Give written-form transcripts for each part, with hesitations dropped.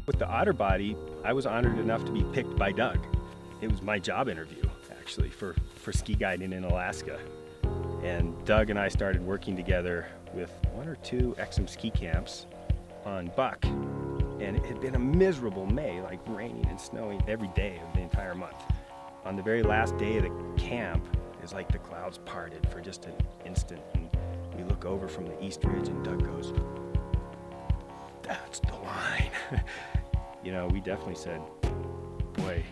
With the Otter Body, I was honored enough to be picked by Doug. It was my job interview, actually, for ski guiding in Alaska. And Doug and I started working together with 1 or 2 Exum ski camps on Buck. And it had been a miserable May, like raining and snowing every day of the entire month. On the very last day of the camp, it's like the clouds parted for just an instant. And we look over from the East Ridge and Doug goes, "That's the line." You know, we definitely said, boy,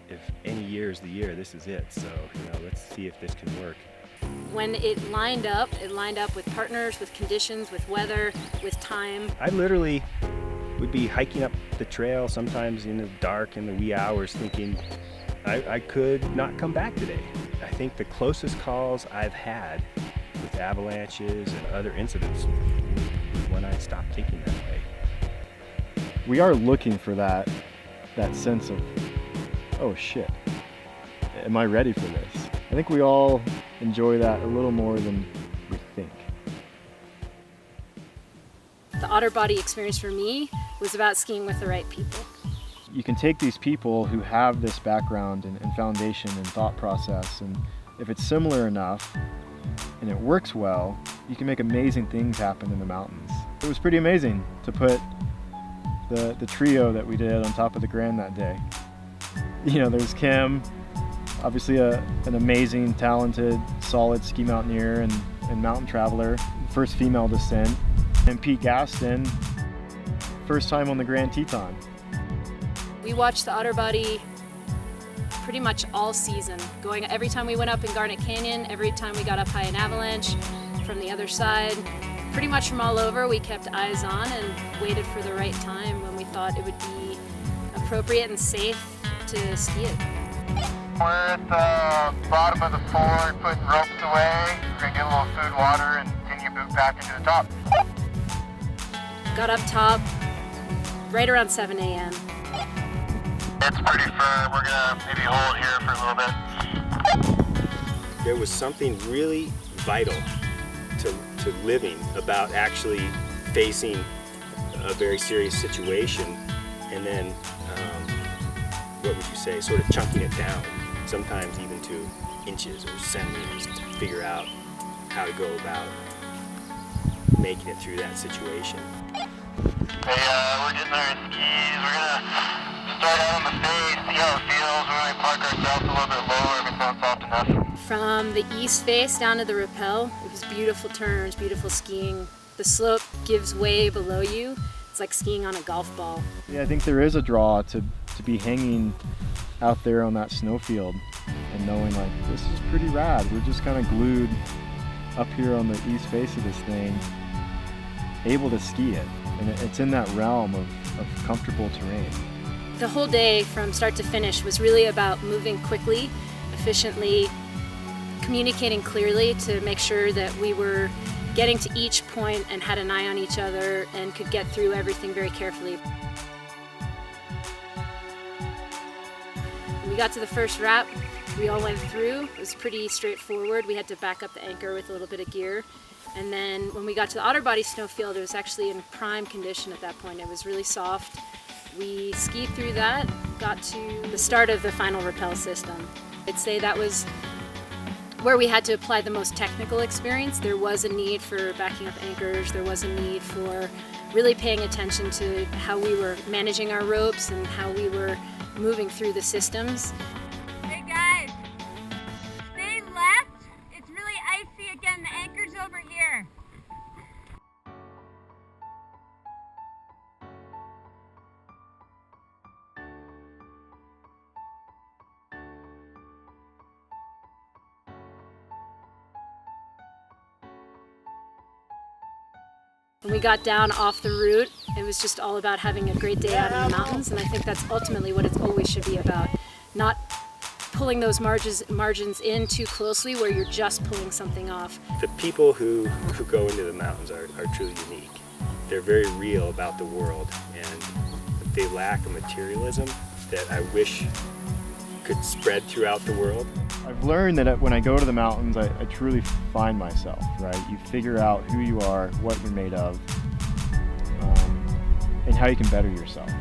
if any year is the year, this is it. So, you know, let's see if this can work. When it lined up with partners, with conditions, with weather, with time. I literally would be hiking up the trail, sometimes in the dark, in the wee hours, thinking I could not come back today. I think the closest calls I've had with avalanches and other incidents was when I stopped thinking that way. We are looking for that sense of, oh shit, am I ready for this? I think we all enjoy that a little more than we think. The Otter Body experience for me was about skiing with the right people. You can take these people who have this background and foundation and thought process, and if it's similar enough and it works well, you can make amazing things happen in the mountains. It was pretty amazing to put the trio that we did on top of the Grand that day. You know, there's Kim, obviously an amazing, talented, solid ski mountaineer and mountain traveler, first female descent, and Pete Gaston, first time on the Grand Teton. We watched the Otter Body pretty much all season, going every time we went up in Garnet Canyon, every time we got up high in Avalanche, from the other side. Pretty much from all over, we kept eyes on and waited for the right time when we thought it would be appropriate and safe to ski it. We're at the bottom of the ford, putting ropes away. We're gonna get a little food, water, and continue boot back into the top. Got up top right around 7 a.m. It's pretty firm. We're gonna maybe hold here for a little bit. There was something really vital to living about actually facing a very serious situation and then, what would you say, sort of chunking it down, sometimes even to inches or centimeters to figure out how to go about making it through that situation. Hey, we're getting our skis. We're gonna start out on the face, see how it feels. We're gonna park ourselves a little bit lower if it sounds soft enough. From the east face down to the rappel, it was beautiful turns, beautiful skiing. The slope gives way below you. It's like skiing on a golf ball. Yeah, I think there is a draw to be hanging out there on that snowfield and knowing like, this is pretty rad. We're just kind of glued up here on the east face of this thing, able to ski it. And it's in that realm of comfortable terrain. The whole day from start to finish was really about moving quickly, efficiently, communicating clearly to make sure that we were getting to each point and had an eye on each other and could get through everything very carefully. When we got to the first wrap, we all went through. It was pretty straightforward. We had to back up the anchor with a little bit of gear. And then when we got to the Otter Body snowfield, it was actually in prime condition at that point. It was really soft. We skied through that, got to the start of the final rappel system. I'd say that was where we had to apply the most technical experience. There was a need for backing up anchors. There was a need for really paying attention to how we were managing our ropes and how we were moving through the systems. Hey guys, stay left. It's really icy again. The anchor's over here. When we got down off the route, it was just all about having a great day out in the mountains, and I think that's ultimately what it always should be about. Not pulling those margins in too closely where you're just pulling something off. The people who go into the mountains are truly unique. They're very real about the world, and they lack a materialism that I wish could spread throughout the world. I've learned that when I go to the mountains, I truly find myself, right? You figure out who you are, what you're made of, and how you can better yourself.